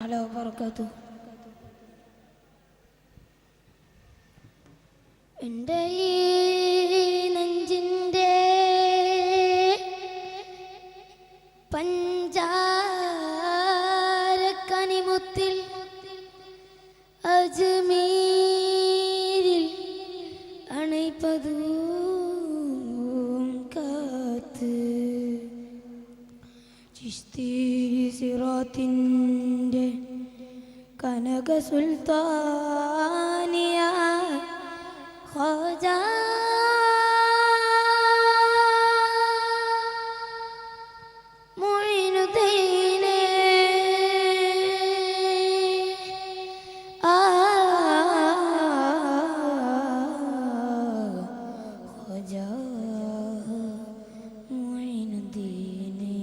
വബറകാതുഹു. എൻ്റെ ഈ നെഞ്ചിൻ്റെ പഞ്ചാരക്കനിമുത്തിൽ അജ്മീരിൽ അണൈപ്പതും കാത്ത് ചിശ്തി സിറാത്തിൻ്റെ കനക സുൽത്താനിയ ഖാജാ മുഈനുദ്ദീനെ ഖാജാ മുഈനുദ്ദീനെ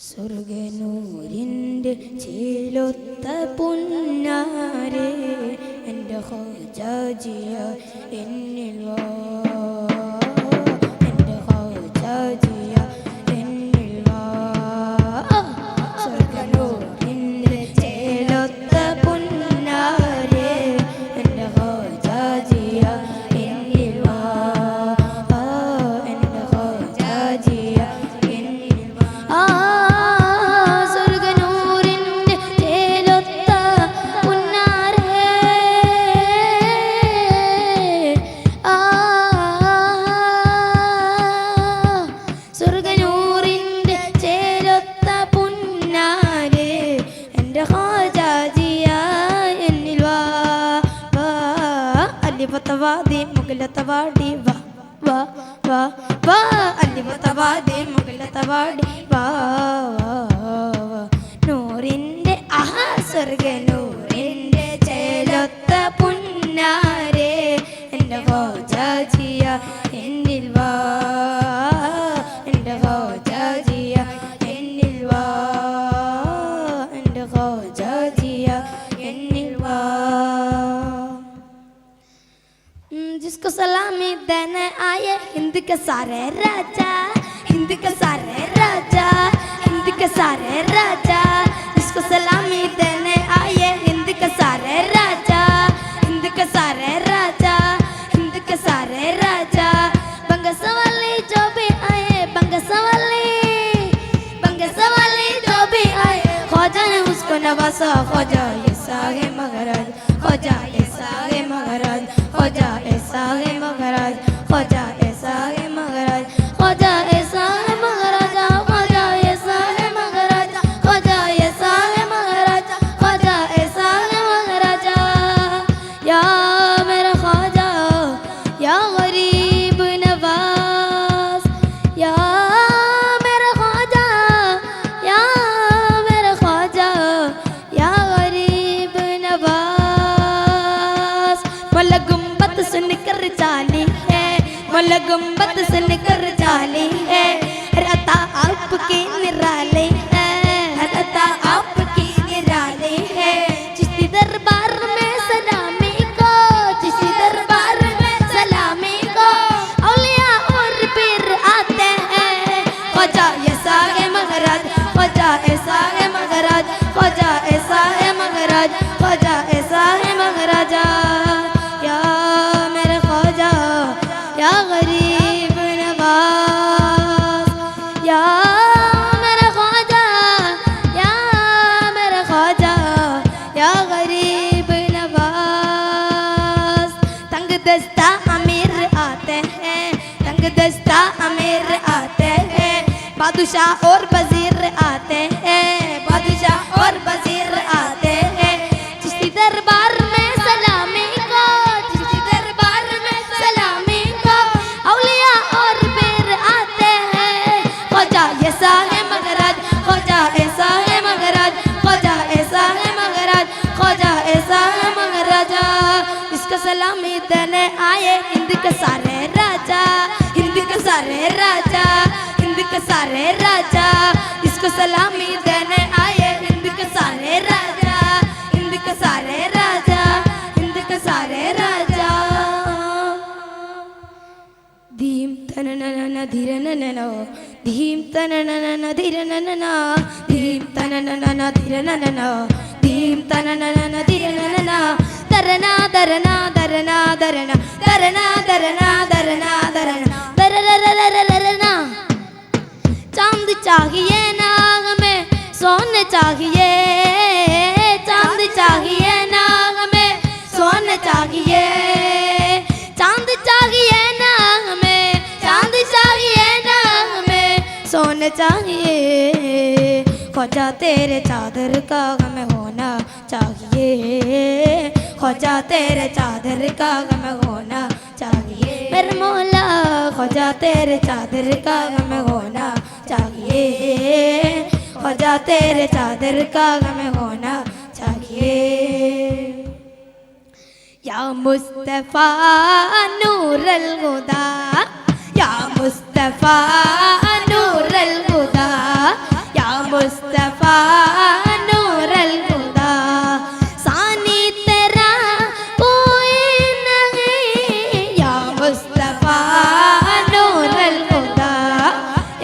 സ്വർഗനൂരിൻ്റെ ചേലൊത്ത പുന്നാരെ എൻ്റെ ഖാജാജിയ എന്നിൽ വാ, എൻ്റെ ഖാജാജിയ എന്നിൽ വാ. സ്വർഗനൂരിൻ്റെ ചേലൊത്ത പുന്നാരെ എൻ്റെ ഖാജാജിയ എന്നിൽ വാ, എൻ്റെ ഖാജാജിയ എന്നിൽ വാ. അലിവത്തവാദി മുഗലത്തവാടി വാ വാ വാ വാ, അലിവത്തവാദി മുഗലത്തവാടി വാ വാ വാ. നൂറിൻ്റെ സ്വർഗ നൂറിൻ്റെ ചേലൊത്ത പുന്നാരെ എൻ്റെ ഖാജാജിയ എന്നിൽ വാ, എൻ്റെ ഖാജാജിയ എന്നിൽ വാ, എൻ്റെ ഖാജാജിയ എന്നിൽ വാ. जिसको सलामी देने आए हिंद के सारे राजा, हिंद के सारे राजा, हिंद के सारे राजा. जिसको सलामी देने आए हिंद के सारे राजा, हिंद के सारे राजा, हिंद के सारे राजा. बंगसवाली जो भी आए, बंगसवाली जो भी आए, ख्वाजा ने उसको नवासा. ख्वाजा ऐसा है मगराज, ख्वाजा ऐसा है मगराज, ख्वाजा ऐसा है मगराज, ख्वाजा ऐसा है मगराज, ख्वाजा ऐसा है मगराज, ख्वाजा ऐसा है मगराज, ख्वाजा ऐसा है मगराज, ख्वाजा ऐसा है मगराज. या मेरा ख्वाजा या गरीब नवाज, या मेरा ख्वाजा या मेरा ख्वाजा या गरीब नवाज. मौला गुंबद सुन कर चाली है, मौला गुंबद सुन कर चाली है. हर अता आपकी निराली है, हर अता आपकी निराली है. चिश्ती दरबार में सलामी को, चिश्ती दरबार में सलामी को औलिया और पीर आते हैं. ख्वाजा ऐसा है मगराज, ख्वाजा ऐसा है मगराज, ख्वाजा ऐसा है मगराज, ख्वाजा ऐसा है मगराजा. या मेरे ख्वाजा या गरीब नवाज, या मेरा ख्वाजा या मेरा ख्वाजा या गरीब नवाज. तंग दस्ता अमीर आते हैं, तंग दस्ता अमीर आते हैं. बादशाह और वजीर आते हैं, बादशाह और वजीर आते हैं. चिश्ती दरबार में सलामी को, चिश्ती दरबार में सलामी को औलिया और पीर आते हैं. ख्वाजा ऐसा है मगराज, ख्वाजा ऐसा है मगराज, ख्वाजा ऐसा है मगराज, ख्वाजा ऐसा है मगराजा. इसको सलामी देने आए हिंद के सारे राजा, हिंद के सारे राजा, हिंद के सारे राजा. इसको सलामी देने आए हिंद के सारे राजा, हिंद के सारे राजा, हिंद के सारे राजा. धीम धन धीर ധീം തനനന ധിരനന ധീം തനനന ധിരനന ധീം തനനന ധിരനന ദരന ദരന ദരന ദരന ദരന ദരന ദരന ദരന ദരരരരരരന चांद चाहिए नाग में सोने चाहिए चांद चाहिए नाग में सोने चाहिए चांद चाहिए नाग में चांद चाहिए नाग में सोने चाहिए ख्वाजा तेरे चादर का गम होना चाहिए ख्वाजा तेरे चादर का गम होना चाहिए मेरे मौला ख्वाजा तेरे चादर का गम होना चाहिए ख्वाजा तेरे चादर का गम होना चाहिए या मुस्तफ़ा नूर अल हुदा या मुस्तफ़ा नूर अल हुदा या मुस्तफ़ा नूर अल हुदा सानी तेरा कोई नहीं या मुस्तफ़ा नूर अल हुदा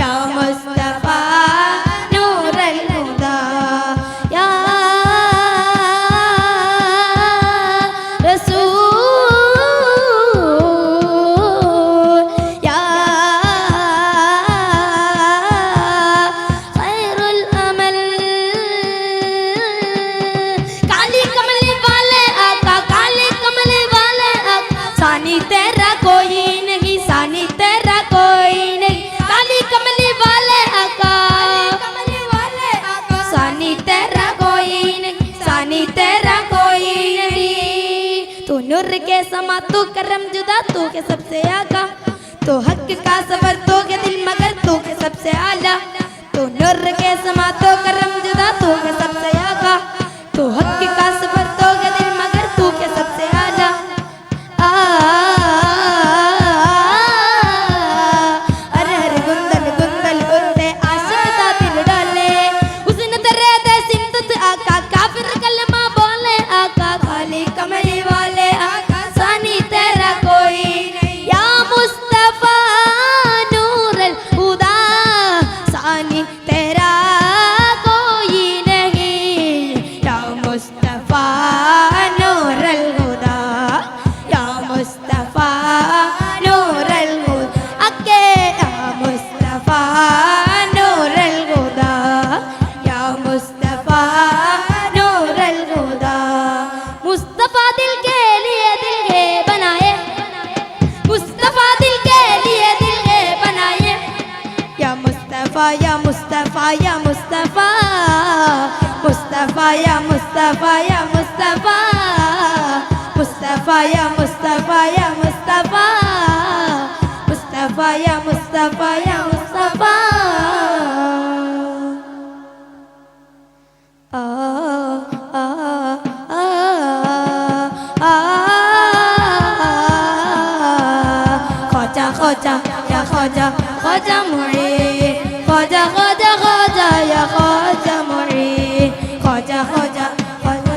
या मुस्तफ़ा नूर अल हुदा या रसूल या खैरुल अमल काली कमली वाले आका काली कमली वाले आका सानी तेरा कोई नहीं सानी तेरा कोई नहीं काली कमली वाले आका सानी तेरा कोई नहीं सानी तेरा कोई नहीं तू नूर के समा तू करम जुदा तू के सबसे आका तो हक का सबर तो के दिल मगर तू के सबसे आला तो नूर के समा तो करम जुदा तू के सबसे आका तो हक का सबर तो के दिल मगर तू के सबसे आला अरे हर गुंदल गुंदल उठे आशिक दिल डाले उसने तेरे दे सिमत आका काफिर कलमा बोले आका खाली कमली वाले आका सानी तेरा कोई नहीं या मुस्तफ़ा नूर अल हुदा सानी तेरा कोई नहीं या मुस्तफ़ा नूर अल हुदा या मुस्तफ़ा नूर अल हुदा अके या मुस्तफ़ा नूर अल हुदा या मुस्तफ़ा नूर अल हुदा मुस्तफ़ा दिल के बनाए मुस्तफ़ा दिल के लिए दिल के बनाए या मुस्तफ़ा या मुस्तफ़ा या मुस्तफ़ा मुस्तफ़ा या मुस्तफ़ा या मुस्तफ़ा मुस्तफ़ा या मुस्तफ़ा या मुस्तफ़ा मुस्तफ़ा या मुस्तफ़ा या मुस्तफ़ा आ आ आ आ ख्वाजा ख्वाजा या ख्वाजा ख्वाजा मुईन ख्वाजा ख्वाजा ख्वाजा या ख्वाजा मुईन ख्वाजा ख्वाजा ख्वाजा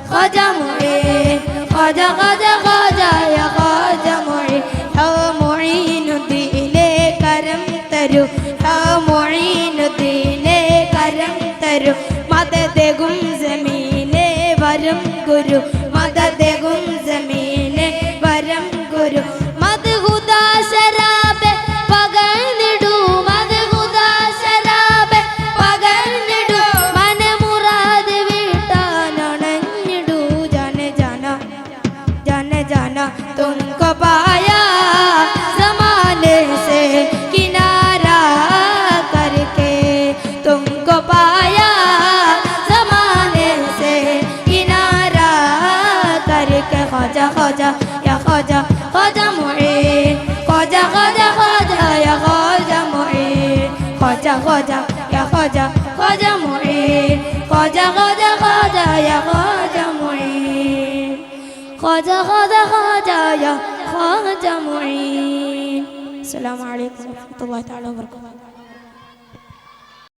ख्वाजा मुईन ख्वाजा ख्वाजा ख्वाजा या ख्वाजा मुईन या मुईनुद्दीने करम तरु या मुईनुद्दीने करम तरु मदद गुम ज़मीने वरम गुरु मदद गुम ज़मीने वरम गुरु मद खुदा शराब पगनिडू मद खुदा शराब पगनिडू मन मुराद विटा नननिडू जाने जाना तुमको पाया ज़माने से किनारा करके तुमको पाया ज़माने से किनारा करके ख्वाजा ख्वाजा या ख्वाजा ख्वाजा मुईन ख्वाजा ख्वाजा ख्वाजा या ख्वाजा मुईन ख्वाजा ख्वाजा या ख्वाजा ख्वाजा मुईन ख्वाजा ख्वाजा ख्वाजा या ख्वाजा मुईन ख्वाजा ख्वाजा ख्वाजा या ख्वाजा मुईन। अस्सलामु अलैकुम व रहमतुल्लाहि तआला व बरकातहू।